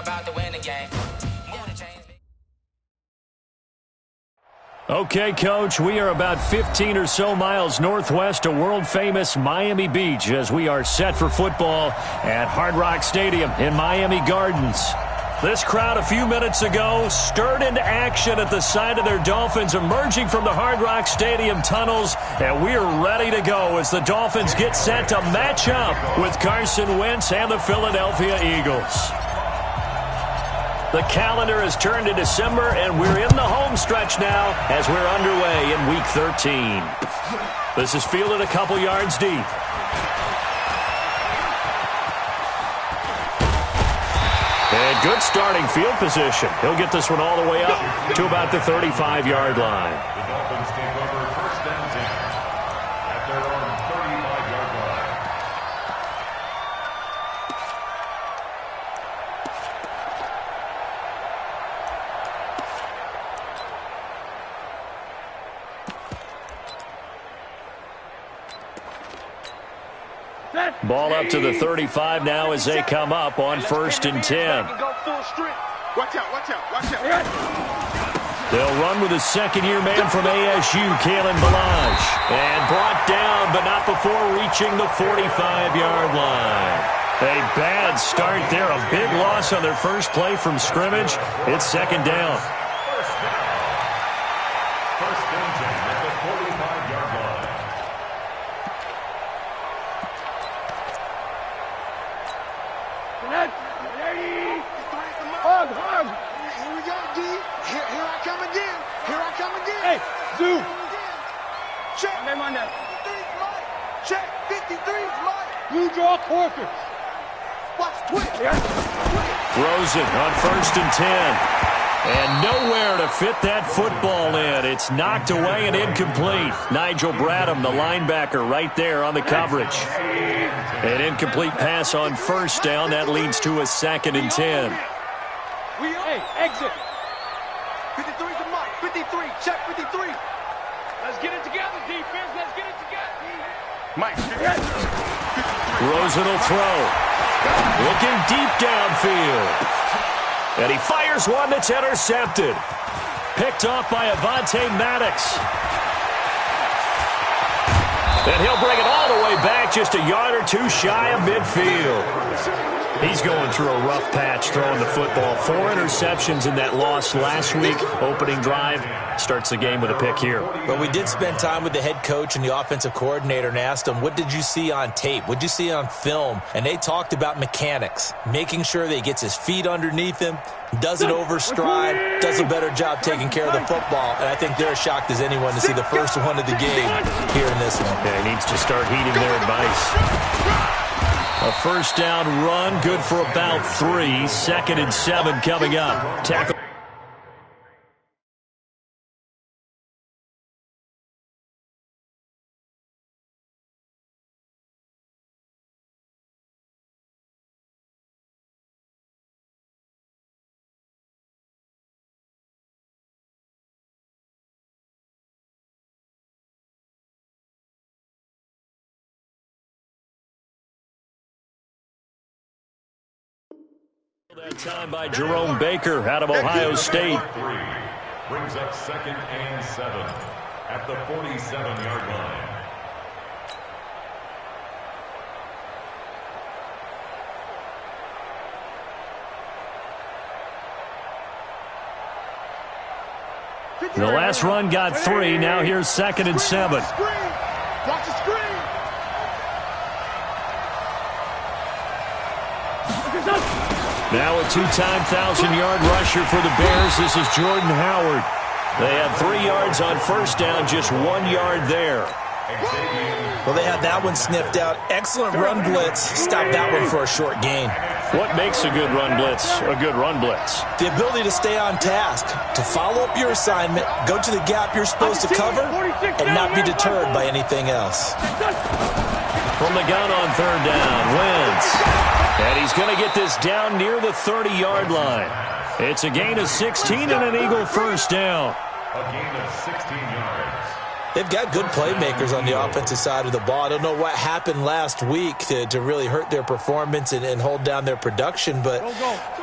about to win the game. Okay, Coach, we are about 15 or so miles northwest of world-famous Miami Beach as we are set for football at Hard Rock Stadium in Miami Gardens. This crowd a few minutes ago stirred into action at the side of their Dolphins emerging from the Hard Rock Stadium tunnels, and we are ready to go as the Dolphins get set to match up with Carson Wentz and the Philadelphia Eagles. The calendar has turned to December, and we're in the home stretch now as we're underway in Week 13. This is fielded a couple yards deep. And good starting field position. He'll get this one all the way up to about the 35-yard line. The Dolphins take over first and 10 at their own 35-yard line. Ball up to the 35 now as they come up on first and 10. Watch out, watch out, watch out. They'll run with a second-year man from ASU, Kalen Ballage. And brought down, but not before reaching the 45-yard line. A bad start there. A big loss on their first play from scrimmage. It's second down. First and 10 at the 45-yard line. Hug, hug. Here we go, D. Here I come again. Here I come again. Hey, Zoo. Check. Check. 53's mine. Blue draw quarter. Watch twitch. Throws it on first and 10. And nowhere to fit that football in. It's knocked away and incomplete. Nigel Bradham, the linebacker, right there on the coverage. An incomplete pass on first down. That leads to a second and 10. Hey, exit. 53's a mark. 53. Check 53. Let's get it together, defense. Let's get it together. Mike. Rosen will throw. Looking deep downfield. And he fires one that's intercepted. Picked off by Avonte Maddox. And he'll bring it all the way back just a yard or two shy of midfield. He's going through a rough patch throwing the football. 4 interceptions in that loss last week. Opening drive starts the game with a pick here. But we did spend time with the head coach and the offensive coordinator and asked them, what did you see on tape? What did you see on film? And they talked about mechanics, making sure that he gets his feet underneath him, doesn't overstride, does a better job taking care of the football. And I think they're as shocked as anyone to see the first one of the game here in this one. Yeah, he needs to start heeding their advice. A first down run, good for about 3. Second and 7 coming up. Tackle. That time by Jerome Baker out of Ohio State. Brings up second and 7 at the 47-yard line. The last run got 3. Now here's second and 7. Watch the screen. Now a 2-time 1,000-yard rusher for the Bears. This is Jordan Howard. They had 3 yards on first down, just 1 yard there. Well, they had that one sniffed out. Excellent run blitz. Stopped that one for a short gain. What makes a good run blitz a good run blitz? The ability to stay on task, to follow up your assignment, go to the gap you're supposed to cover, and not be deterred by anything else. From the gun on third down, Wentz. And he's going to get this down near the 30-yard line. It's a gain of 16 and an Eagle first down. A gain of 16 yards. They've got good playmakers on the offensive side of the ball. I don't know what happened last week to really hurt their performance and hold down their production, but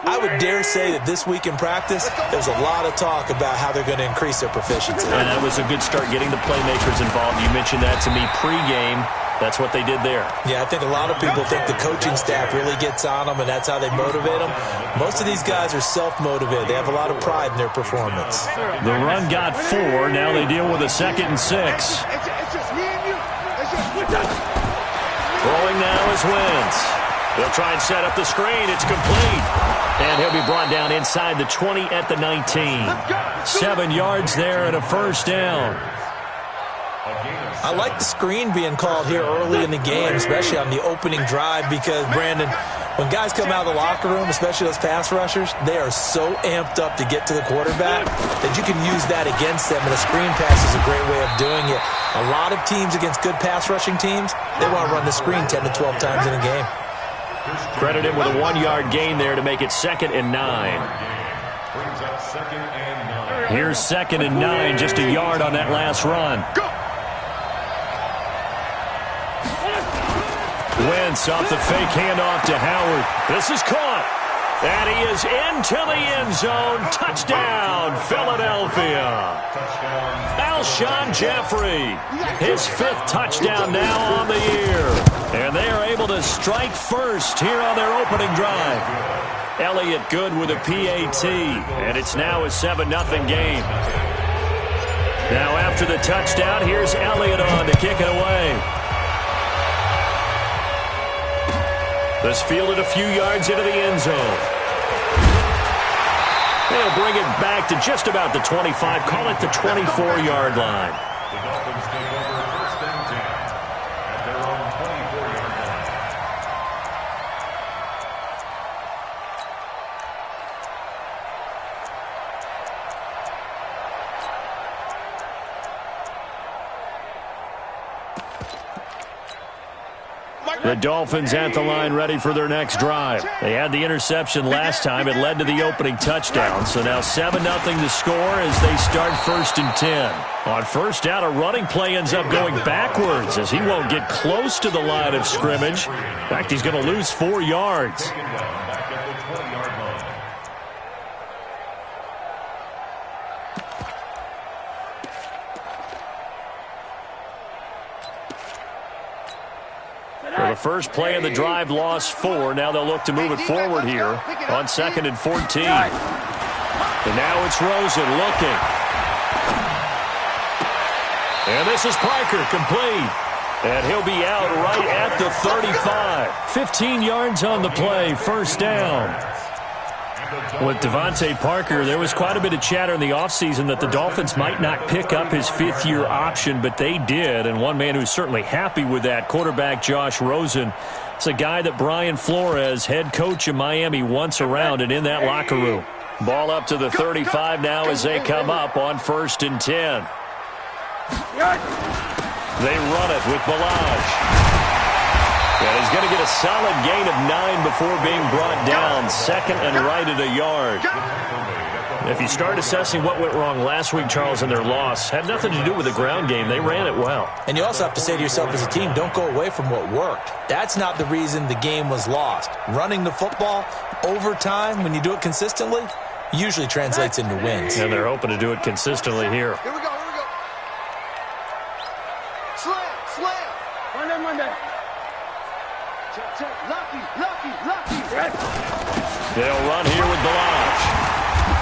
I would dare say that this week in practice, there's a lot of talk about how they're going to increase their proficiency. And that was a good start getting the playmakers involved. You mentioned that to me pregame. That's what they did there. Yeah, I think a lot of people think the coaching staff really gets on them, and that's how they motivate them. Most of these guys are self-motivated. They have a lot of pride in their performance. The run got 4. Now they deal with a 2nd and 6. It's just me and you. Throwing now is Wentz. They'll try and set up the screen. It's complete. And he'll be brought down inside the 20 at the 19. 7 yards there and a first down. I like the screen being called here early in the game, especially on the opening drive, because, Brandon, when guys come out of the locker room, especially those pass rushers, they are so amped up to get to the quarterback that you can use that against them, and a screen pass is a great way of doing it. A lot of teams against good pass rushing teams, they want to run the screen 10 to 12 times in a game. Credit him with a 1-yard gain there to make it 2nd and 9. Here's 2nd and 9, just a yard on that last run. Wentz off the fake handoff to Howard. This is caught. And he is into the end zone. Touchdown, Philadelphia. Alshon Jeffrey, his 5th touchdown now on the year. And they are able to strike first here on their opening drive. Elliott good with a PAT. And it's now a 7-0 game. Now after the touchdown, here's Elliott on to kick it away. This fielded a few yards into the end zone. They'll bring it back to just about the 25. Call it the 24-yard line. The Dolphins take over 1st and 10 at their own 24-yard line. The Dolphins at the line ready for their next drive. They had the interception last time. It led to the opening touchdown. So now 7-0 to score as they start 1st and 10. On first down, a running play ends up going backwards as he won't get close to the line of scrimmage. In fact, he's going to lose 4 yards. Back at the 20-yard line. For the first play of the drive, lost 4. Now they'll look to move it forward here on 2nd and 14. And now it's Rosen looking. And this is Parker, complete. And he'll be out right at the 35. 15 yards on the play, first down. With Devontae Parker, there was quite a bit of chatter in the offseason that the Dolphins might not pick up his 5th-year option, but they did. And one man who's certainly happy with that, quarterback Josh Rosen. It's a guy that Brian Flores, head coach of Miami, wants around and in that locker room. Ball up to the 35 now as they come up on 1st and 10. They run it with Balaj. And he's going to get a solid gain of 9 before being brought down. 2nd and right at a yard. If you start assessing what went wrong last week, Charles, in their loss, had nothing to do with the ground game. They ran it well. And you also have to say to yourself as a team, don't go away from what worked. That's not the reason the game was lost. Running the football over time, when you do it consistently, usually translates into wins. And they're hoping to do it consistently here. Here we go. Slam. Monday. Check. Lucky. They'll run here with Balaj.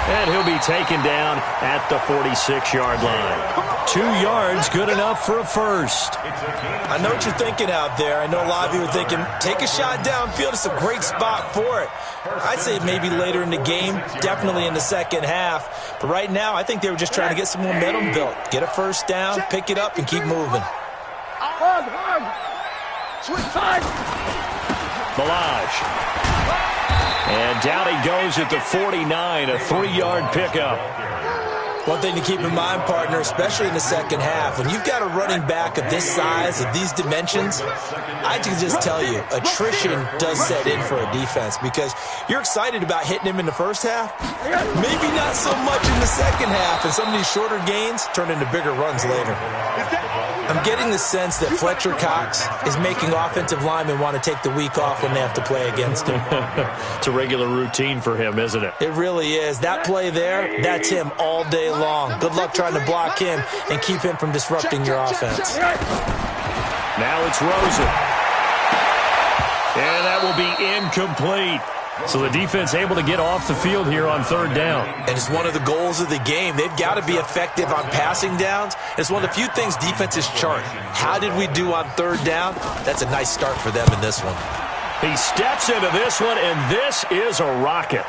And he'll be taken down at the 46-yard line. 2 yards, good enough for a first. I know what you're thinking out there. I know a lot of you are thinking, take a shot downfield. It's a great spot for it. I'd say maybe later in the game, definitely in the second half. But right now, I think they were just trying to get some momentum built. Get a first down, pick it up, and keep moving. Balaj. And down he goes at the 49, a 3-yard pickup. One thing to keep in mind, partner, especially in the second half, when you've got a running back of this size, of these dimensions, I can just tell you, attrition does set in for a defense because you're excited about hitting him in the first half. Maybe not so much in the second half, and some of these shorter gains turn into bigger runs later. I'm getting the sense that Fletcher Cox is making offensive linemen want to take the week off when they have to play against him. It's a regular routine for him, isn't it? It really is. That play there, that's him all day long. Good luck trying to block him and keep him from disrupting your offense. Now it's Rosen. And that will be incomplete. So the defense able to get off the field here on third down. And it's one of the goals of the game. They've got to be effective on passing downs. It's one of the few things defenses chart. How did we do on third down? That's a nice start for them in this one. He steps into this one, and this is a rocket.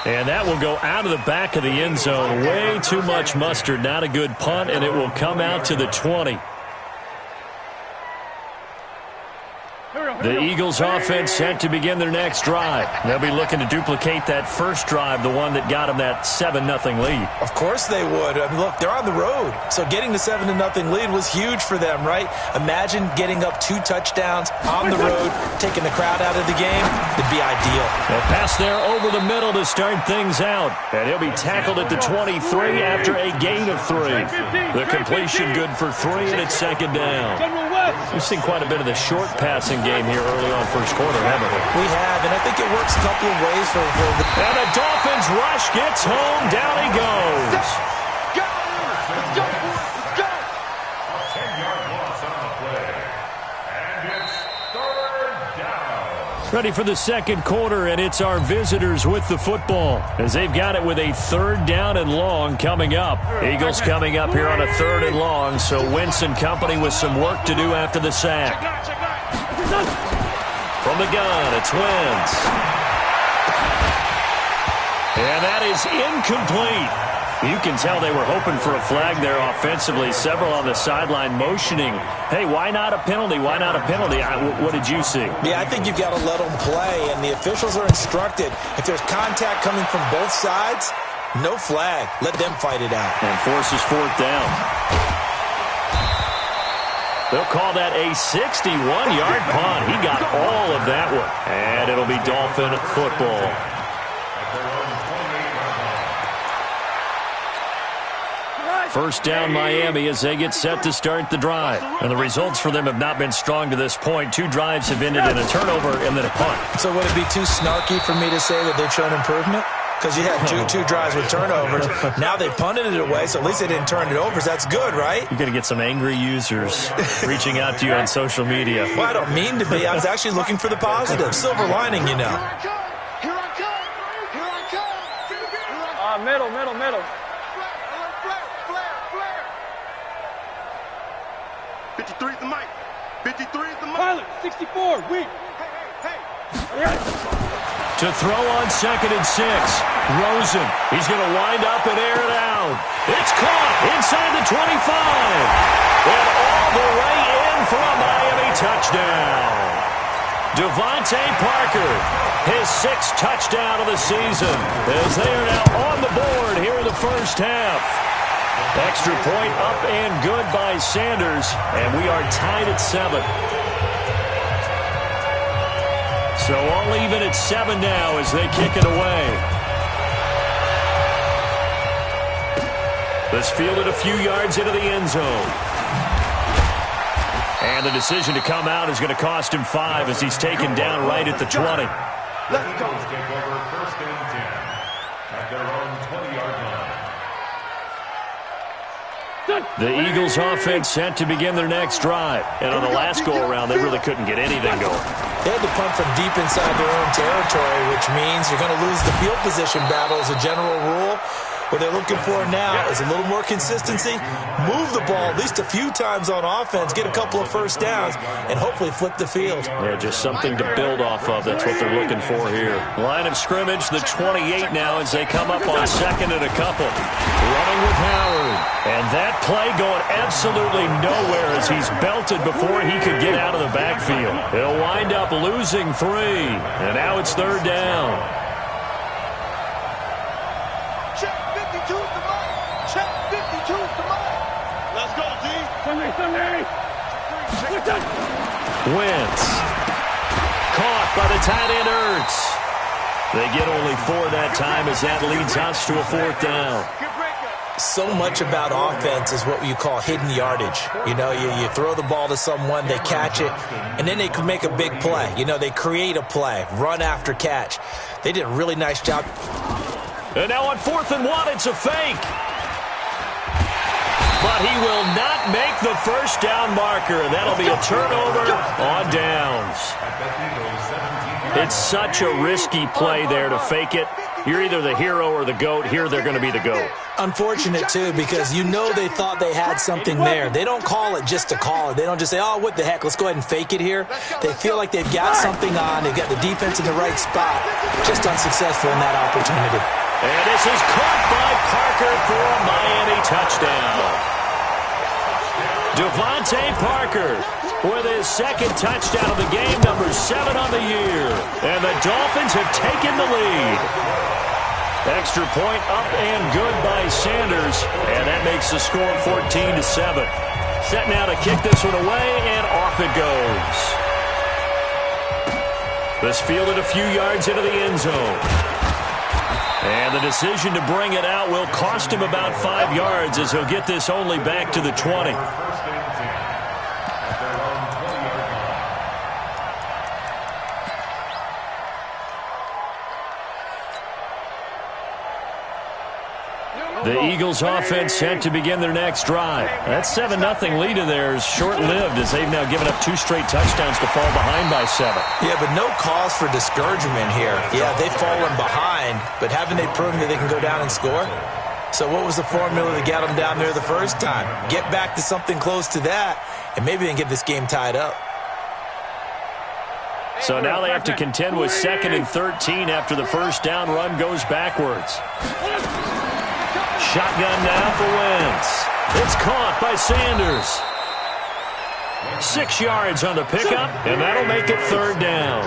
And that will go out of the back of the end zone. Way too much mustard. Not a good punt, and it will come out to the 20. The Eagles offense set to begin their next drive. They'll be looking to duplicate that first drive, the one that got them that 7-0 lead. Of course they would. I mean, look, they're on the road. So getting the 7-0 lead was huge for them, right? Imagine getting up 2 touchdowns on the road, taking the crowd out of the game. It'd be ideal. A pass there over the middle to start things out. And he'll be tackled at the 23 after a gain of 3. The completion good for 3, and it's second down. We've seen quite a bit of the short passing game here early on first quarter, haven't we? We have, and I think it works a couple of ways for the... And the Dolphins rush gets home. Down he goes. Go! Let's go! Let's go! A 10-yard loss on the play. And it's third down. Ready for the second quarter, and it's our visitors with the football as they've got it with a third down and long coming up. Eagles coming up here on a third and long, so Wentz and company with some work to do after the sack. From the gun, it's Wentz. And that is incomplete. You can tell they were hoping for a flag there offensively. Several on the sideline motioning, hey, why not a penalty? Why not a penalty? What did you see? Yeah, I think you've got to let them play, and the officials are instructed. If there's contact coming from both sides, no flag. Let them fight it out. And forces fourth down. They'll call that a 61-yard punt. He got all of that one. And it'll be Dolphin football. First down Miami as they get set to start the drive. And the results for them have not been strong to this point. 2 drives have ended in a turnover and then a punt. So would it be too snarky for me to say that they've shown improvement? Because you had two drives with turnovers. Now they punted it away, so at least they didn't turn it over. So that's good, right? You're going to get some angry users reaching out to you on social media. Well, I don't mean to be. I was actually looking for the positive. Silver lining, you know. Here I come! Here I come! Middle. Flare! 53 is the mic. 53 is the mic. Pilot, 64, weak. Hey! To throw on 2nd and 6. Rosen. He's going to wind up and air it out. It's caught inside the 25. And all the way in for a Miami touchdown. Devontae Parker, his 6th touchdown of the season, as they are now on the board here in the first half. Extra point up and good by Sanders, and we are tied at 7. So all even at 7 now as they kick it away. This fielded a few yards into the end zone. And the decision to come out is going to cost him 5 as he's taken down right at the 20. Let's go. Take over first and 10 at their own 20-yard line. The Eagles offense set to begin their next drive. And on the last go-around, they really couldn't get anything going. They had to punt from deep inside their own territory, which means you're going to lose the field position battle as a general rule. What they're looking for now is a little more consistency, move the ball at least a few times on offense, get a couple of first downs, and hopefully flip the field. Yeah, just something to build off of. That's what they're looking for here. Line of scrimmage, the 28 now as they come up on 2nd and a couple. Running with Howard. And that play going absolutely nowhere as he's belted before he could get out of the backfield. He'll wind up losing 3. And now it's third down. Check 52 is the Wentz. Caught by the tight end Ertz. They get only 4 that time as that leads us to a 4th down. So much about offense is what you call hidden yardage. You know, you throw the ball to someone, they catch it, and then they can make a big play. You know, they create a play, run after catch. They did a really nice job. And now on 4th and 1, it's a fake. But he will not make the first down marker. That'll be a turnover on downs. It's such a risky play there to fake it. You're either the hero or the GOAT. Here they're going to be the GOAT. Unfortunate, too, because you know they thought they had something there. They don't call it just to call it. They don't just say, oh, what the heck, let's go ahead and fake it here. They feel like they've got something on. They've got the defense in the right spot. Just unsuccessful in that opportunity. And this is caught by Parker for a Miami touchdown. Devontae Parker with his second touchdown of the game, number 7 on the year. And the Dolphins have taken the lead. Extra point up and good by Sanders. And that makes the score 14-7. Set now to kick this one away, and off it goes. This fielded a few yards into the end zone. And the decision to bring it out will cost him about 5 yards as he'll get this only back to the 20. The Eagles offense set to begin their next drive. That 7-0 lead of theirs short-lived as they've now given up 2 straight touchdowns to fall behind by 7. Yeah, but no cause for discouragement here. Yeah, they've fallen behind, but haven't they proven that they can go down and score? So what was the formula to get them down there the first time? Get back to something close to that, and maybe they can get this game tied up. So now they have to contend with 2nd and 13 after the first down run goes backwards. Shotgun now for Wentz. It's caught by Sanders. 6 yards on the pickup, and that'll make it 3rd down.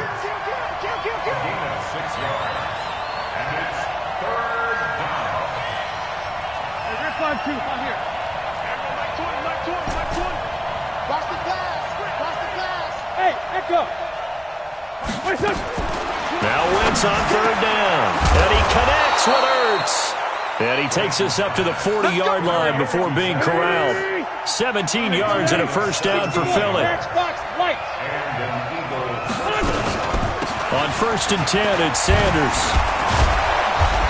Now Wentz on 3rd down, and he connects with Ertz. And he takes us up to the 40-yard line before being corralled. 17 yards and a first down for Philly. On 1st and 10, it's Sanders.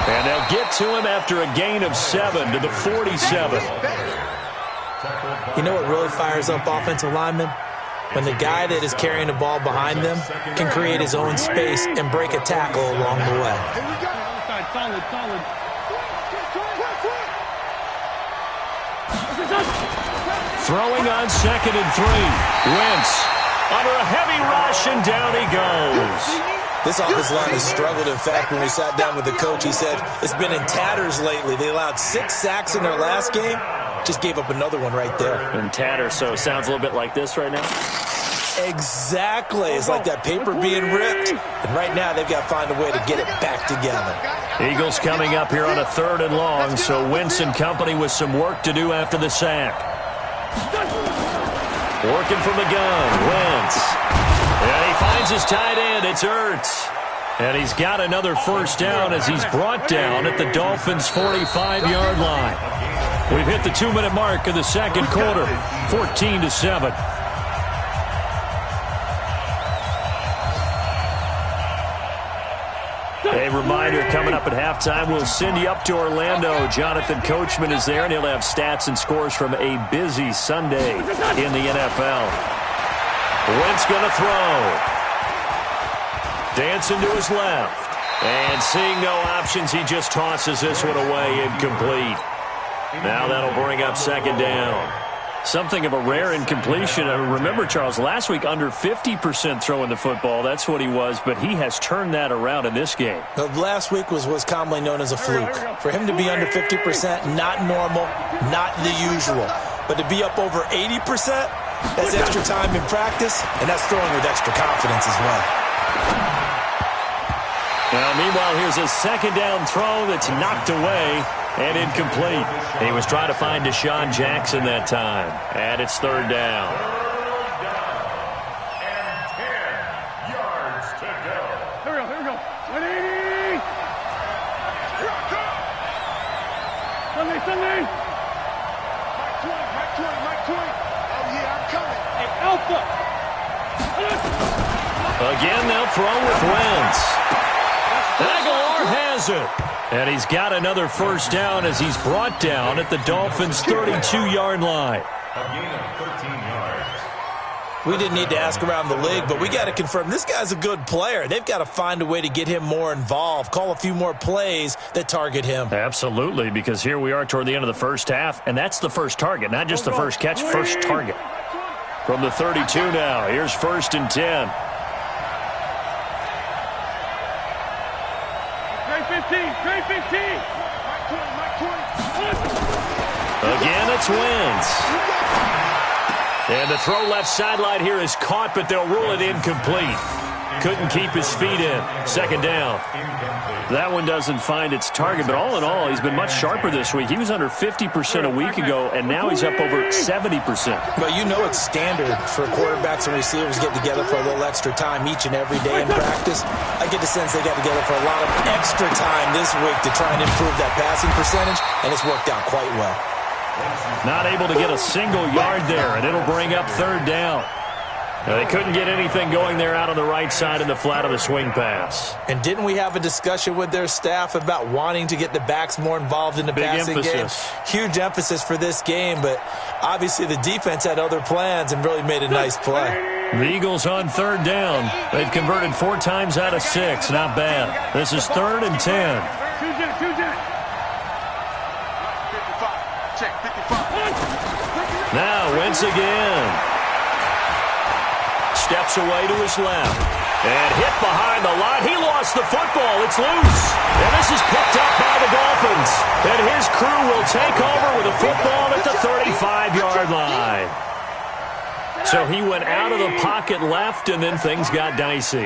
And they'll get to him after a gain of 7 to the 47. You know what really fires up offensive linemen? When the guy that is carrying the ball behind them can create his own space and break a tackle along the way. Solid. Throwing on 2nd and 3. Wentz under a heavy rush, and down he goes. This offensive line has struggled. In fact, when we sat down with the coach, he said it's been in tatters lately. They allowed 6 sacks in their last game. Just gave up another one right there. In tatters, so it sounds a little bit like this right now? Exactly. It's like that paper being ripped. And right now, they've got to find a way to get it back together. Eagles coming up here on a 3rd and long, so Wentz and company with some work to do after the sack. Working from the gun, Wentz. And he finds his tight end, it's Ertz. And he's got another first down as he's brought down at the Dolphins' 45-yard line. We've hit the 2-minute mark of the second quarter, 14-7. A reminder, coming up at halftime, we'll send you up to Orlando. Jonathan Coachman is there, and he'll have stats and scores from a busy Sunday in the NFL. Wentz going to throw. Dancing to his left. And seeing no options, he just tosses this one away, incomplete. Now that'll bring up 2nd down. Something of a rare incompletion. Remember, Charles, last week under 50% throwing the football. That's what he was, but he has turned that around in this game. Last week was commonly known as a fluke. For him to be under 50%, not normal, not the usual. But to be up over 80%, that's extra time in practice, and that's throwing with extra confidence as well. Well, meanwhile, here's a second down throw that's knocked away and incomplete. He was trying to find Deshaun Jackson that time. And it's third down. Third down. And 10 yards to go. Here we go. 180. Here I come. Sunday. Mike 20. Oh, yeah, I'm coming. Hey, Alpha. Again, they'll throw with Wentz. Aguilar has it. And he's got another first down as he's brought down at the Dolphins' 32-yard line. A gain of 13 yards. We didn't need to ask around the league, but we got to confirm this guy's a good player. They've got to find a way to get him more involved, call a few more plays that target him. Absolutely, because here we are toward the end of the first half, and that's the first target, not just the first catch, first target. From the 32 now, here's 1st and 10. Trey 15. Again, it's Wentz. And the throw left sideline here is caught, but they'll rule it incomplete. Couldn't keep his feet in. Second down. That one doesn't find its target, but all in all, he's been much sharper this week. He was under 50% a week ago, and now he's up over 70%. Well, you know it's standard for quarterbacks and receivers get together for a little extra time each and every day in practice. I get the sense they got together for a lot of extra time this week to try and improve that passing percentage, and it's worked out quite well. Not able to get a single yard there, and it'll bring up third down. Now, they couldn't get anything going there out on the right side in the flat of the swing pass. And didn't we have a discussion with their staff about wanting to get the backs more involved in the passing game? Huge emphasis for this game, but obviously the defense had other plans and really made a nice play. The Eagles on third down. They've converted 4 times out of 6. Not bad. This is 3rd and 10. 55. Check 55. Now Wentz again. Steps away to his left. And hit behind the line. He lost the football. It's loose. And this is picked up by the Dolphins. And his crew will take over with a football at the 35-yard line. So he went out of the pocket left, and then things got dicey.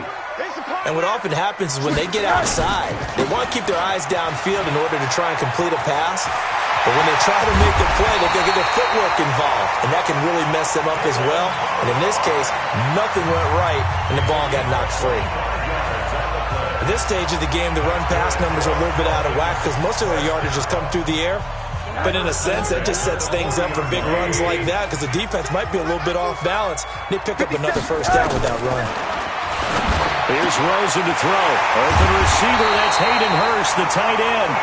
And what often happens is when they get outside, they want to keep their eyes downfield in order to try and complete a pass. But when they try to make a play, they're going to get their footwork involved, and that can really mess them up as well. And in this case, nothing went right, and the ball got knocked free. At this stage of the game, the run-pass numbers are a little bit out of whack because most of their yardage has come through the air. But in a sense, that just sets things up for big runs like that because the defense might be a little bit off balance. They pick up another first down with that run. Here's Rosen to throw. Open receiver, that's Hayden Hurst, the tight end.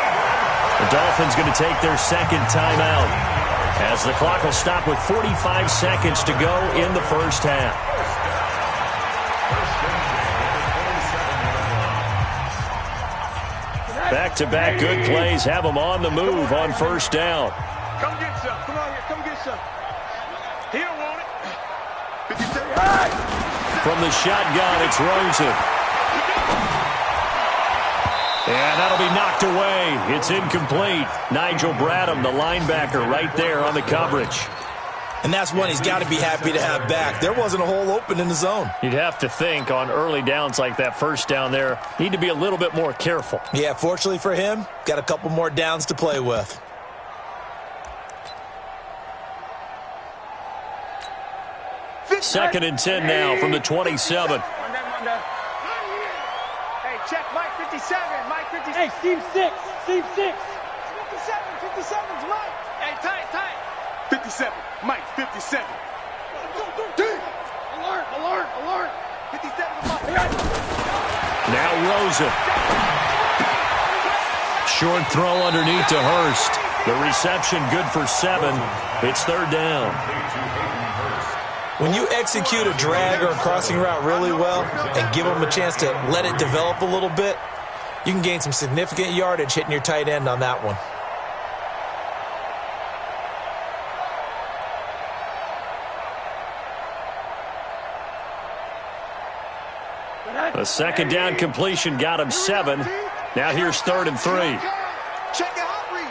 The Dolphins going to take their second timeout as the clock will stop with 45 seconds to go in the first half. Back-to-back good plays have them on the move on first down. Come get some. Come on here. Come get some. He don't want it. 57. From the shotgun, it's Rosen. And that'll be knocked away. It's incomplete. Nigel Bradham, the linebacker, right there on the coverage. And that's one he's got to be happy to have back. There wasn't a hole open in the zone. You'd have to think on early downs like that first down there, need to be a little bit more careful. Yeah, fortunately for him, got a couple more downs to play with. Second and 10 now from the 27. Hey, check Mike 57. Mike 57. Hey, Steve 6. 57. 57's Mike. Hey, tight. 57. Mike, 57. Alert. 57's Mike. Now Rosen. Short throw underneath to Hurst. The reception good for 7. It's third down. When you execute a drag or a crossing route really well and give them a chance to let it develop a little bit, you can gain some significant yardage hitting your tight end on that one. A second down completion got him 7. Now here's 3rd and 3. Check it out, read.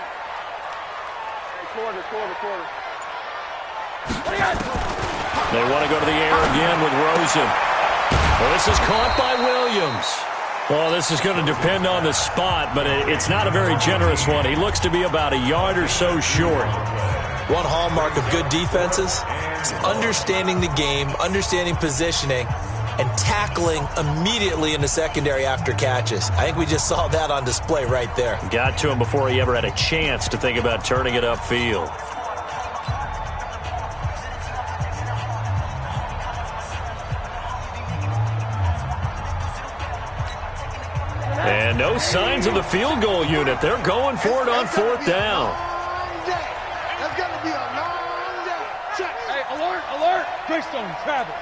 Quarter. They want to go to the air again with Rosen. Well, this is caught by Williams. Well, this is going to depend on the spot, but it's not a very generous one. He looks to be about a yard or so short. One hallmark of good defenses is understanding the game, understanding positioning, and tackling immediately in the secondary after catches. I think we just saw that on display right there. Got to him before he ever had a chance to think about turning it upfield. And no signs of the field goal unit. They're going for it on fourth down. That's going to be a long day. Check. Hey, alert, alert. Greystone, travel.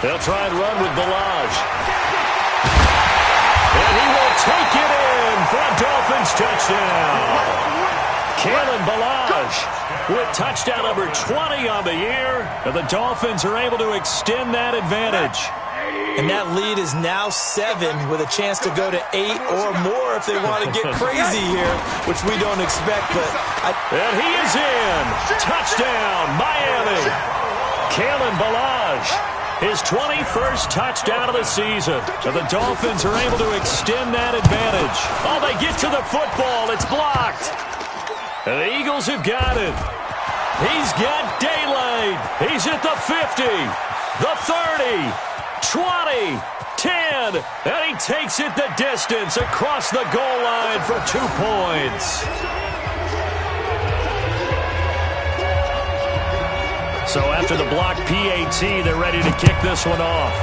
They'll try and run with Balaj. And he will take it in for a Dolphins touchdown. Kalen Balaj with touchdown number 20 on the year. And the Dolphins are able to extend that advantage. And that lead is now 7 with a chance to go to 8 or more if they want to get crazy here, which we don't expect. And he is in. Touchdown, Miami. Kalen Balaj, his 21st touchdown of the season. And the Dolphins are able to extend that advantage. Oh, they get to the football. It's blocked. And the Eagles have got it. He's got daylight. He's at the 50, the 30, 20, 10, and he takes it the distance across the goal line for 2 points. So after the block PAT, they're ready to kick this one off.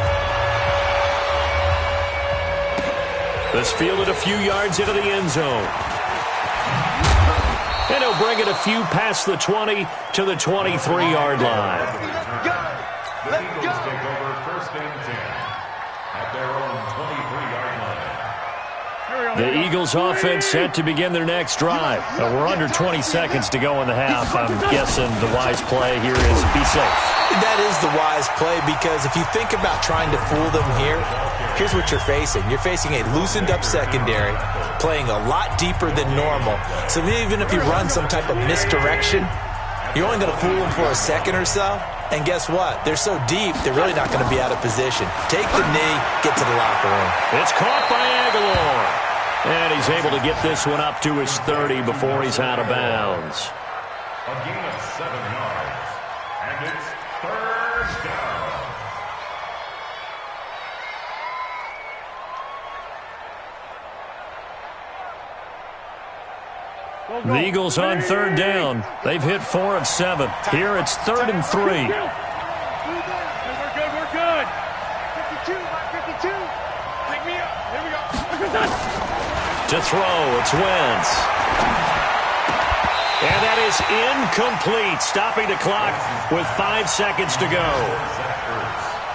This fielded a few yards into the end zone. And he'll bring it a few past the 20 to the 23-yard line. The Eagles take over first and 10 at their own 23-yard line. The Eagles offense set to begin their next drive. We're under 20 seconds to go in the half. I'm guessing the wise play here is be safe. That is the wise play, because if you think about trying to fool them here, here's what you're facing. You're facing a loosened-up secondary, playing a lot deeper than normal. So even if you run some type of misdirection, you're only going to fool them for a second or so. And guess what? They're so deep, they're really not going to be out of position. Take the knee, get to the locker room. It's caught by Aguilar. And he's able to get this one up to his 30 before he's out of bounds. A gain of 7 yards. And it's third down. The Eagles on third down. They've hit 4 of 7. Here it's 3rd and 3. We're good, we're good. 52, 52. Pick me up. Here we go. To throw, it's Wentz. And that is incomplete, stopping the clock with 5 seconds to go.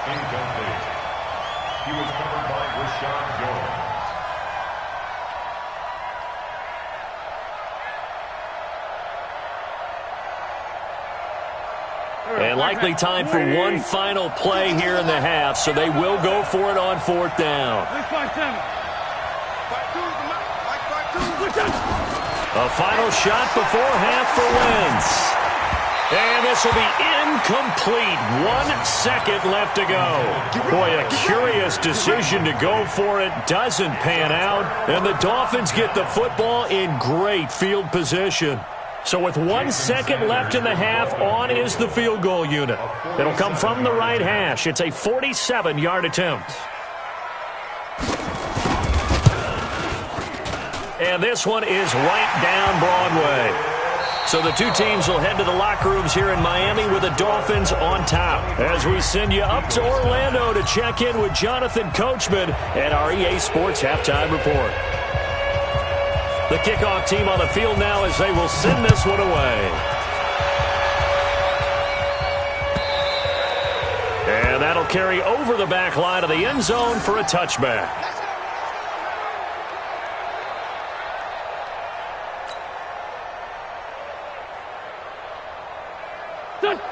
Incomplete. He was covered by Rashad Jones. And likely time for one final play here in the half, so they will go for it on 4th down. A final shot before half for Wentz. And this will be incomplete. 1 second left to go. Boy, a curious decision to go for it. Doesn't pan out. And the Dolphins get the football in great field position. So with 1 second left in the half, on is the field goal unit. It'll come from the right hash. It's a 47-yard attempt. And this one is right down Broadway. So the two teams will head to the locker rooms here in Miami with the Dolphins on top. As we send you up to Orlando to check in with Jonathan Coachman at our EA Sports Halftime Report. The kickoff team on the field now as they will send this one away. And that'll carry over the back line of the end zone for a touchback.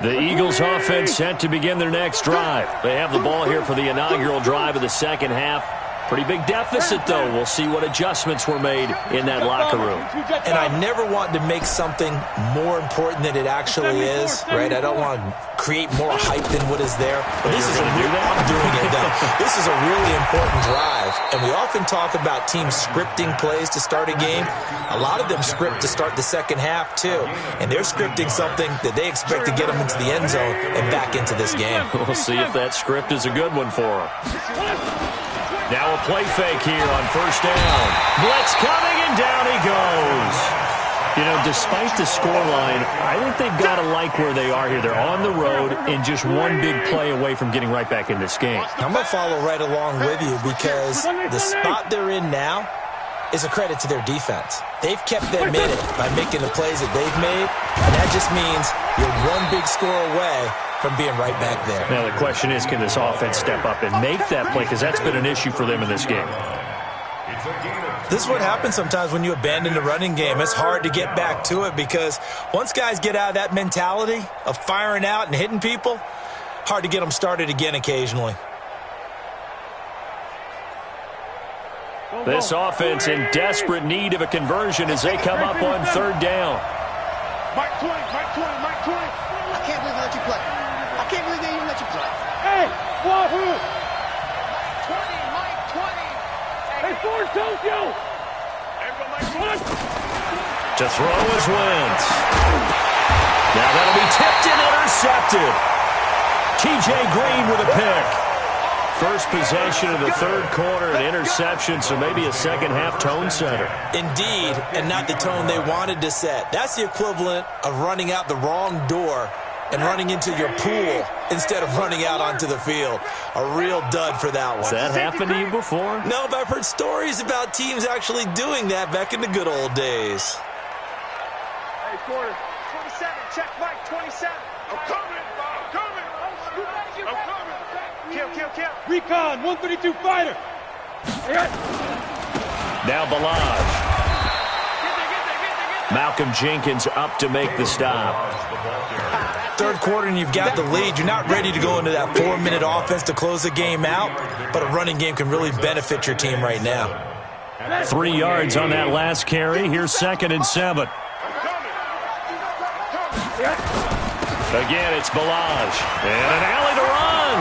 The Eagles offense set to begin their next drive. They have the ball here for the inaugural drive of the second half. Pretty big deficit, though. We'll see what adjustments were made in that locker room. And I never want to make something more important than it actually is, right? I don't want to create more hype than what is there. But this is I'm doing it, though. This is a really important drive. And we often talk about teams scripting plays to start a game. A lot of them script to start the second half, too. And they're scripting something that they expect to get them into the end zone and back into this game. We'll see if that script is a good one for them. Now a play fake here on first down. Blitz coming, and down he goes. You know, despite the scoreline, I think they've got to like where they are here. They're on the road and just one big play away from getting right back in this game. I'm going to follow right along with you because the spot they're in now is a credit to their defense. They've kept them in it by making the plays that they've made, and that just means you're one big score away from being right back there. Now, the question is, can this offense step up and make that play? Because that's been an issue for them in this game. This is what happens sometimes when you abandon the running game. It's hard to get back to it because once guys get out of that mentality of firing out and hitting people, hard to get them started again occasionally. This offense in desperate need of a conversion as they come up on third down. Mike 20, Mike 20, Mike 20. I can't believe they let you play. I can't believe they even let you play. Hey, Wahoo! 20, Mike 20. Hey, Ford, don't you! To throw is Wentz. Now that'll be tipped and intercepted. T.J. Green with a pick. First possession of the third quarter, an interception, so maybe a second-half tone setter. Indeed, and not the tone they wanted to set. That's the equivalent of running out the wrong door and running into your pool instead of running out onto the field. A real dud for that one. Has that happened to you before? No, but I've heard stories about teams actually doing that back in the good old days. Hey, quarter. 27, check Mike, 27. I'm coming, I'm coming. I'm coming. Kill. Recon, 132 fighter. Now Balaj. Malcolm Jenkins up to make the stop. Third quarter and you've got the lead. You're not ready to go into that 4-minute offense to close the game out, but a running game can really benefit your team right now. 3 yards on that last carry. Here's 2nd and 7. Again, it's Balaj. And an alley to run.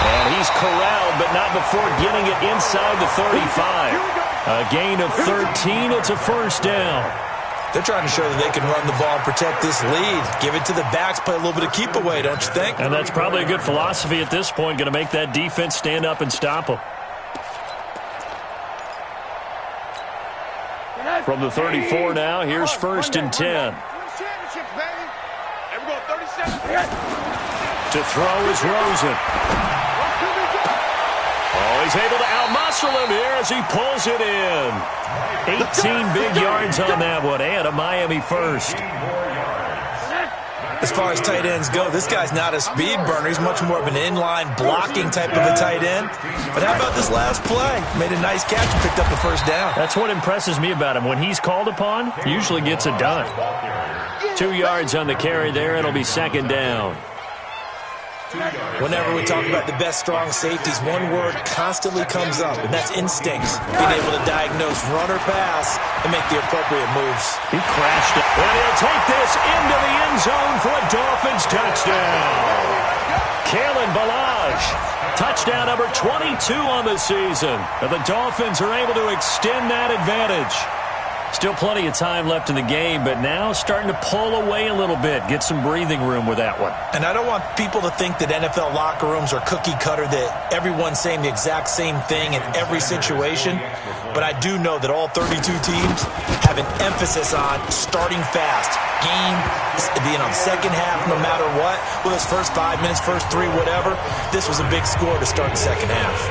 And he's corralled, but not before getting it inside the 35. A gain of 13. It's a first down. They're trying to show that they can run the ball and protect this lead. Give it to the backs, play a little bit of keep away, don't you think? And that's probably a good philosophy at this point. Going to make that defense stand up and stop them. From the 34 now, here's 1st and 10. To throw is Rosen. Oh, he's able to outmuscle him here as he pulls it in. 18 big yards on that one, and a Miami first. As far as tight ends go, this guy's not a speed burner. He's much more of an inline blocking type of a tight end. But how about this last play? Made a nice catch and picked up the first down. That's what impresses me about him. When he's called upon, usually gets it done. 2 yards on the carry there. It'll be 2nd down. Whenever we talk about the best strong safeties, one word constantly comes up, and that's instincts. Being able to diagnose run or pass and make the appropriate moves. He crashed it. And he'll take this into the end zone for a Dolphins touchdown. Kalen Balaj, touchdown number 22 on the season. And the Dolphins are able to extend that advantage. Still plenty of time left in the game, but now starting to pull away a little bit. Get some breathing room with that one. And I don't want people to think that NFL locker rooms are cookie cutter, that everyone's saying the exact same thing in every situation. But I do know that all 32 teams have an emphasis on starting fast. Game, second half, no matter what. Well, those first 5 minutes, first 3, whatever. This was a big score to start the second half.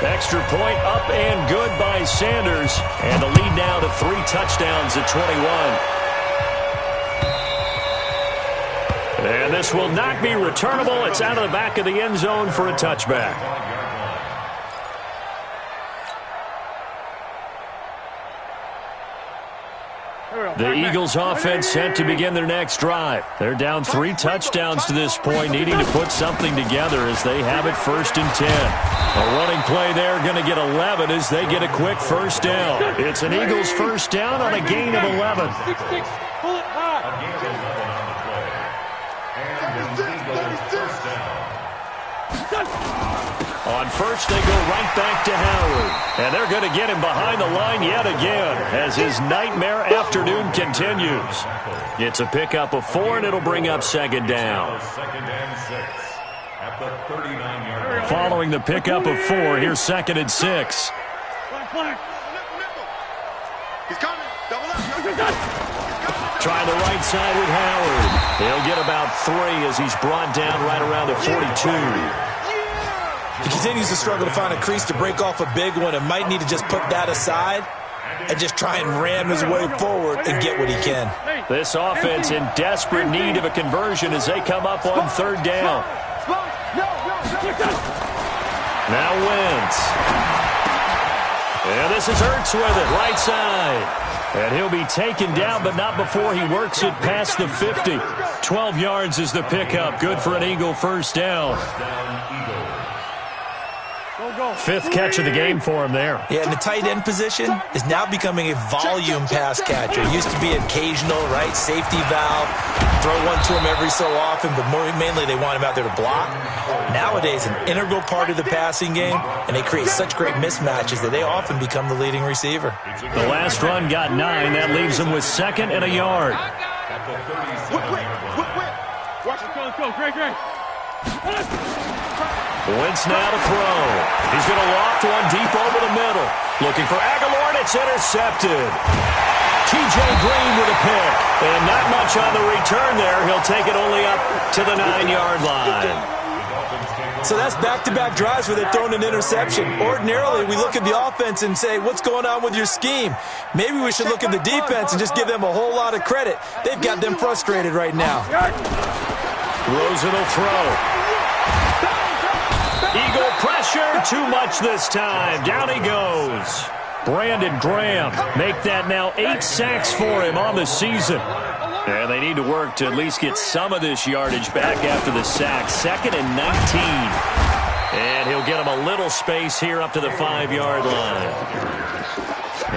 Extra point up and good by Sanders. And the lead now to 3 touchdowns at 21. And this will not be returnable. It's out of the back of the end zone for a touchback. Here we go. The Eagles offense set to begin their next drive. They're down 3 touchdowns to this point, needing to put something together as they have it 1st and 10. A running play there, going to get 11 as they get a quick first down. It's an Eagles first down on a gain of 11. 6-6. Pull it high. A gain of 11 on the play. And an Eagles first down. On first, they go right back to Howard. And they're going to get him behind the line yet again as his nightmare afternoon continues. It's a pickup of 4, and it'll bring up 2nd down. 2nd and 6 at the 39-yard line. Following the pickup of 4, here's 2nd and 6. He's coming. Double up. Trying the right side with Howard. He'll get about 3 as he's brought down right around the 42. He continues to struggle to find a crease to break off a big one and might need to just put that aside and just try and ram his way forward and get what he can. This offense in desperate need of a conversion as they come up on 3rd down. Now Wentz. And this is Ertz with it, right side. And he'll be taken down, but not before he works it past the 50. 12 yards is the pickup. Good for an Eagle first down. 5th catch of the game for him there. Yeah, and the tight end position is now becoming a volume pass catcher. It used to be occasional, right, safety valve, throw one to him every so often, but mainly they want him out there to block. Nowadays, an integral part of the passing game, and they create such great mismatches that they often become the leading receiver. The last run got 9. That leaves him with 2nd and a yard. Watch it. Go. Great. Wentz now to throw. He's going to loft one deep over the middle. Looking for Aguilar, and it's intercepted. T.J. Green with a pick. And not much on the return there. He'll take it only up to the 9-yard line. So that's back-to-back drives where they've thrown an interception. Ordinarily, we look at the offense and say, what's going on with your scheme? Maybe we should look at the defense and just give them a whole lot of credit. They've got them frustrated right now. Rosen will throw. Eagle pressure, too much this time. Down he goes. Brandon Graham, make that now 8 sacks for him on the season. And they need to work to at least get some of this yardage back after the sack. 2nd and 19. And he'll get him a little space here up to the 5-yard line.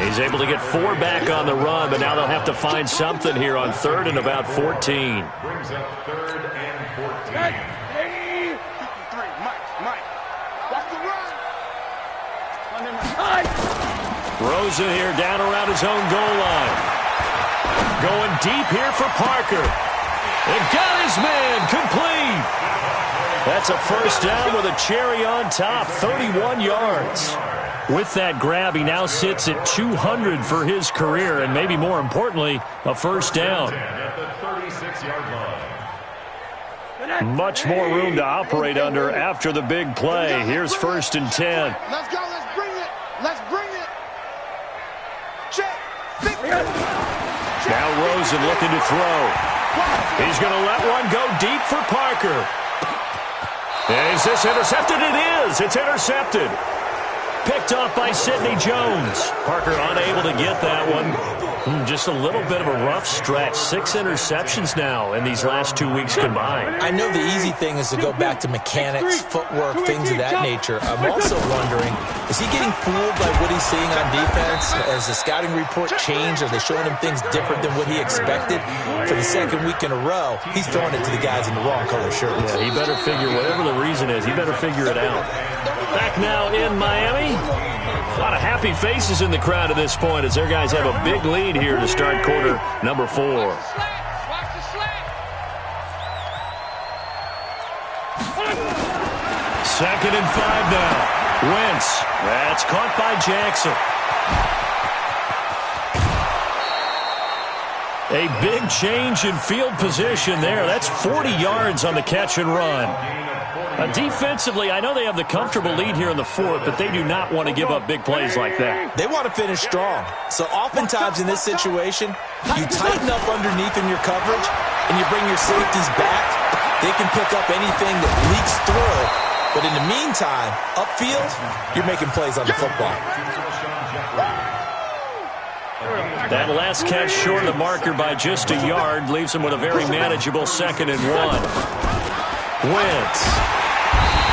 He's able to get 4 back on the run, but now they'll have to find something here on 3rd and about 14. Brings up 3rd and 14. Rosen here down around his own goal line. Going deep here for Parker. And got his man complete. That's a first down with a cherry on top, 31 yards. With that grab, he now sits at 200 for his career, and maybe more importantly, a first down. At the 36-yard line. Much more room to operate under after the big play. Here's 1st and 10. Let's go. Let's bring it. Check. Now Rosen looking to throw. He's going to let one go deep for Parker. And is this intercepted? It is. It's intercepted. Picked off by Sidney Jones. Parker unable to get that one. Just a little bit of a rough stretch. 6 interceptions now in these last 2 weeks combined. I know the easy thing is to go back to mechanics, footwork, things of that nature. I'm also wondering, is he getting fooled by what he's seeing on defense? Has the scouting report changed? Are they showing him things different than what he expected? For the 2nd week in a row, he's throwing it to the guys in the wrong color shirts. Yeah, he better figure, whatever the reason is, he better figure it out. Back now in Miami. A lot of happy faces in the crowd at this point as their guys have a big lead here to start quarter number 4. Watch the slant. 2nd and 5 now. Wentz. That's caught by Jackson. A big change in field position there. That's 40 yards on the catch and run. Defensively, I know they have the comfortable lead here in the 4th, but they do not want to give up big plays like that. They want to finish strong. So oftentimes in this situation, you tighten up underneath in your coverage, and you bring your safeties back. They can pick up anything that leaks through. But in the meantime, upfield, you're making plays on the football. That last catch short of the marker by just a yard leaves him with a very manageable 2nd and 1. Wentz.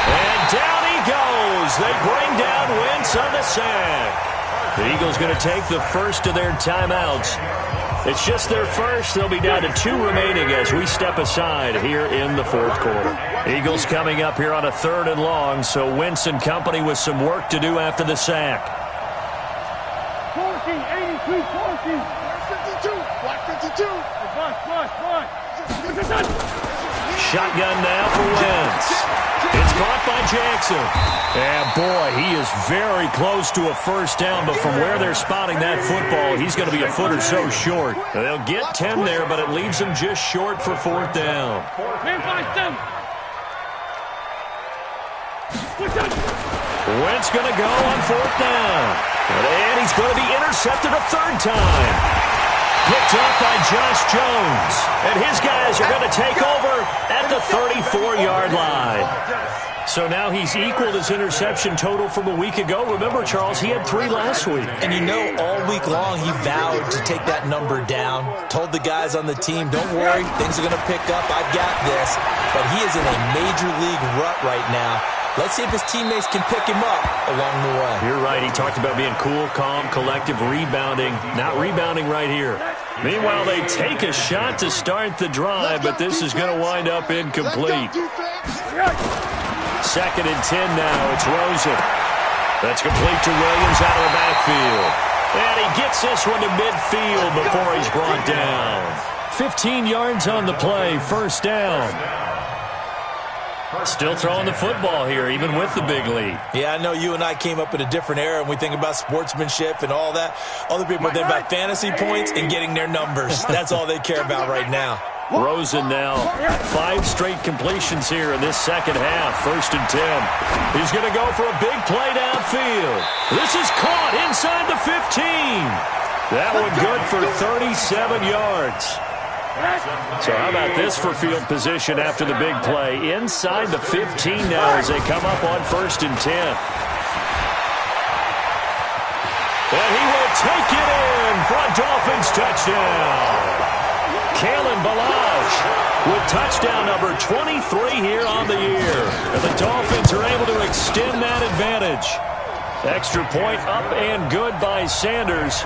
And down he goes. They bring down Wentz on the sack. The Eagles going to take the first of their timeouts. It's just their first. They'll be down to 2 remaining as we step aside here in the 4th quarter. Eagles coming up here on a 3rd and long, so Wentz and company with some work to do after the sack. 40, 83, 40. 52, 52. Shotgun now for Wentz. It's caught by Jackson. And boy, he is very close to a first down, but from where they're spotting that football, he's going to be a foot or so short. They'll get 10 there, but it leaves him just short for 4th down. Wentz going to go on 4th down. And he's going to be intercepted a 3rd time. Picked up by Josh Jones. And his guys are going to take over at the 34-yard line. So now he's equaled his interception total from a week ago. Remember, Charles, he had 3 last week. And you know, all week long he vowed to take that number down. Told the guys on the team, don't worry, things are going to pick up. I've got this. But he is in a major league rut right now. Let's see if his teammates can pick him up along the way. You're right. He talked about being cool, calm, collective, rebounding. Not rebounding right here. Meanwhile, they take a shot to start the drive, but this is going to wind up incomplete. 2nd and 10 now. It's Rosen. That's complete to Williams out of the backfield. And he gets this one to midfield before he's brought down. 15 yards on the play. 1st down. Still throwing the football here, even with the big lead. Yeah, I know you and I came up in a different era, and we think about sportsmanship and all that. Other people are thinking about fantasy points and getting their numbers. That's all they care about right now. Rosen now. 5 straight completions here in this 2nd half. 1st and 10. He's going to go for a big play downfield. This is caught inside the 15. That one good for 37 yards. So how about this for field position after the big play? Inside the 15 now as they come up on 1st and 10. And he will take it in for a Dolphins touchdown. Kalen Ballage with touchdown number 23 here on the year. And the Dolphins are able to extend that advantage. Extra point up and good by Sanders.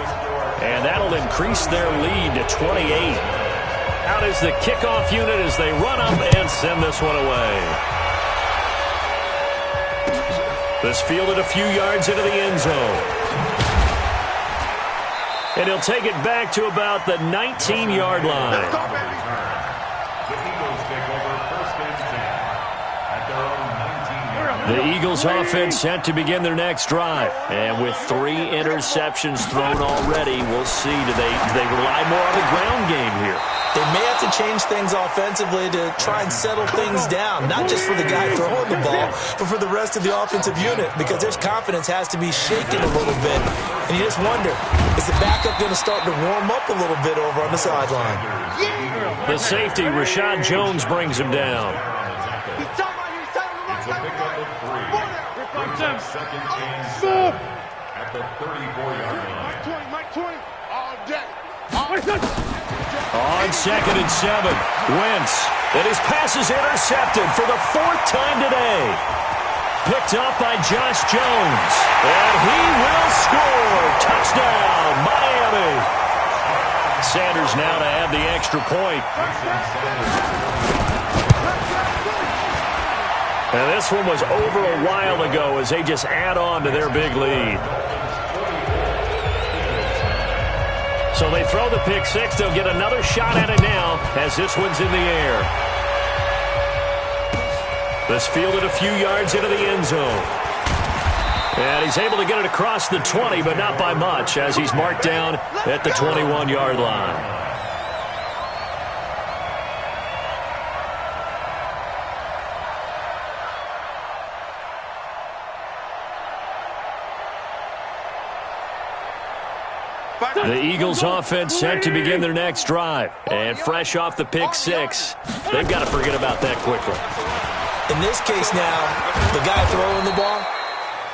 And that'll increase their lead to 28. Out is the kickoff unit as they run up and send this one away. This fielded a few yards into the end zone. And he'll take it back to about the 19-yard line. The Eagles take over 1st and 10 at their own 19-yard line. The Eagles offense set to begin their next drive. And with 3 interceptions thrown already, we'll see. Do they rely more on the ground game here? They may have to change things offensively to try and settle things down, not just for the guy throwing the ball, but for the rest of the offensive unit, because their confidence has to be shaken a little bit. And you just wonder, is the backup going to start to warm up a little bit over on the sideline? The safety, Rashad Jones, brings him down. It's a pickup of 3. Brings up 2nd and 7 at the 34-yard line. Mike 20, all day. On 2nd and 7, Wentz. And his pass is intercepted for the 4th time today. Picked up by Josh Jones. And he will score. Touchdown, Miami. Sanders now to add the extra point. And this one was over a while ago as they just add on to their big lead. So they throw the pick 6. They'll get another shot at it now as this one's in the air. This fielded a few yards into the end zone. And he's able to get it across the 20, but not by much as he's marked down at the 21-yard line. The Eagles offense set to begin their next drive. And fresh off the pick 6, they've got to forget about that quickly. In this case now, the guy throwing the ball,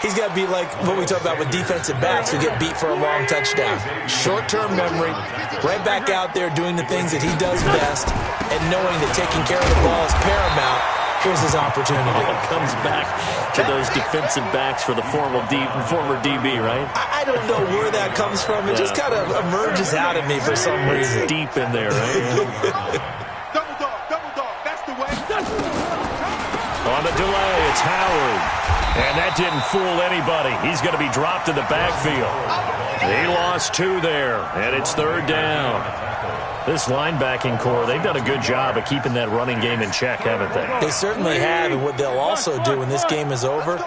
He's got to be like what we talk about with defensive backs who get beat for a long touchdown. Short-term memory, right back out there doing the things that he does best, and knowing that taking care of the ball is paramount. Here's his opportunity. It comes back to those defensive backs for the former DB, right? I don't know where that comes from. It just kind of emerges out of me for some reason. Deep in there, right? Double dog, that's the way. On the delay, it's Howard. And that didn't fool anybody. He's going to be dropped in the backfield. He lost 2 there, and it's 3rd down. This linebacking core, they've done a good job of keeping that running game in check, haven't they? They certainly have, and what they'll also do when this game is over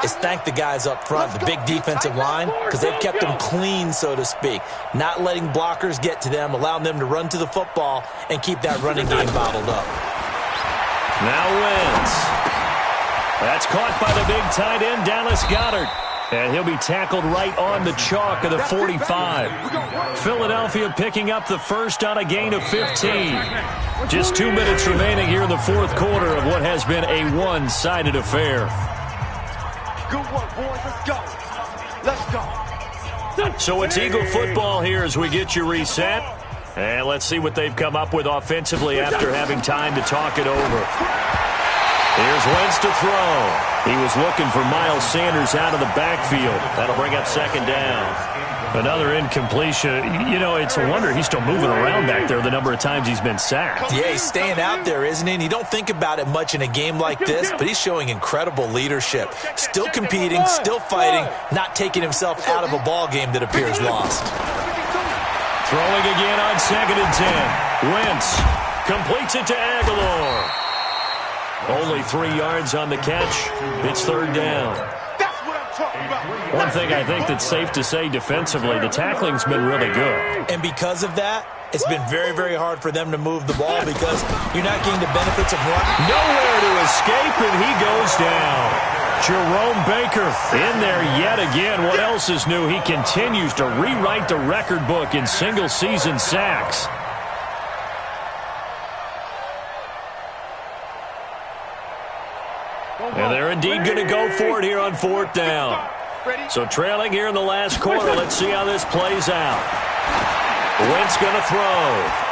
is thank the guys up front, the big defensive line, because they've kept them clean, so to speak, not letting blockers get to them, allowing them to run to the football and keep that running game bottled up. Now Wentz. That's caught by the big tight end, Dallas Goedert. And he'll be tackled right on the chalk of the 45. Philadelphia picking up the first on a gain of 15. Just 2 minutes remaining here in the 4th quarter of what has been a one-sided affair. Good one, boys. Let's go. So it's Eagle football here as we get you reset. And let's see what they've come up with offensively after having time to talk it over. Here's Wentz to throw. He was looking for Miles Sanders out of the backfield. That'll bring up 2nd down. Another incompletion. You know, it's a wonder he's still moving around back there the number of times he's been sacked. Yeah, he's staying out there, isn't he? And you don't think about it much in a game like this, but he's showing incredible leadership. Still competing, still fighting, not taking himself out of a ball game that appears lost. Throwing again on 2nd and 10. Wentz completes it to Aguilar. Only 3 yards on the catch. It's 3rd down. That's what I'm talking about. One thing I think that's safe to say defensively, the tackling's been really good. And because of that, it's been very, very hard for them to move the ball because you're not getting the benefits of run. Nowhere to escape, and he goes down. Jerome Baker in there yet again. What else is new? He continues to rewrite the record book in single-season sacks. And they're indeed going to go for it here on 4th down. So trailing here in the last quarter, let's see how this plays out. Wentz going to throw.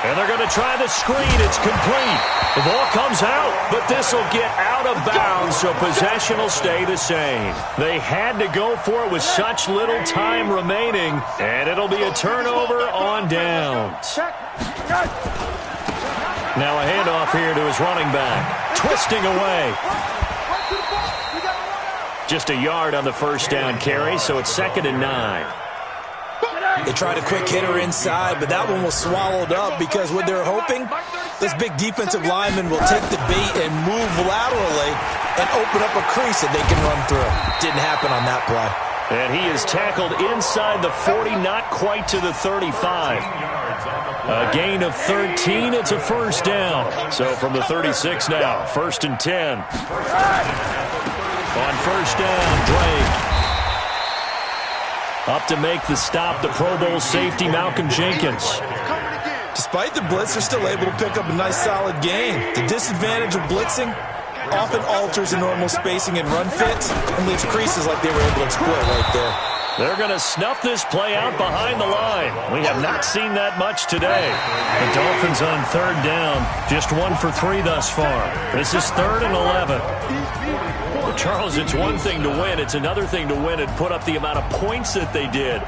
And they're going to try the screen. It's complete. The ball comes out, but this will get out of bounds, so possession will stay the same. They had to go for it with such little time remaining, and it'll be a turnover on downs. Now a handoff here to his running back. Twisting away. Just a yard on the 1st down carry, so it's 2nd and 9. They tried a quick hitter inside, but that one was swallowed up because what they're hoping, this big defensive lineman will take the bait and move laterally and open up a crease that they can run through. Didn't happen on that play. And he is tackled inside the 40, not quite to the 35. A gain of 13, it's a 1st down. So from the 36 now, 1st and 10. On 1st down, Drake. Up to make the stop, the Pro Bowl safety, Malcolm Jenkins. Despite the blitz, they're still able to pick up a nice, solid gain. The disadvantage of blitzing often alters the normal spacing and run fits and leaves creases like they were able to exploit right there. They're going to snuff this play out behind the line. We have not seen that much today. The Dolphins on 3rd down, just 1 for 3 thus far. This is 3rd and 11. Well, Charles, it's one thing to win. It's another thing to win and put up the amount of points that they did.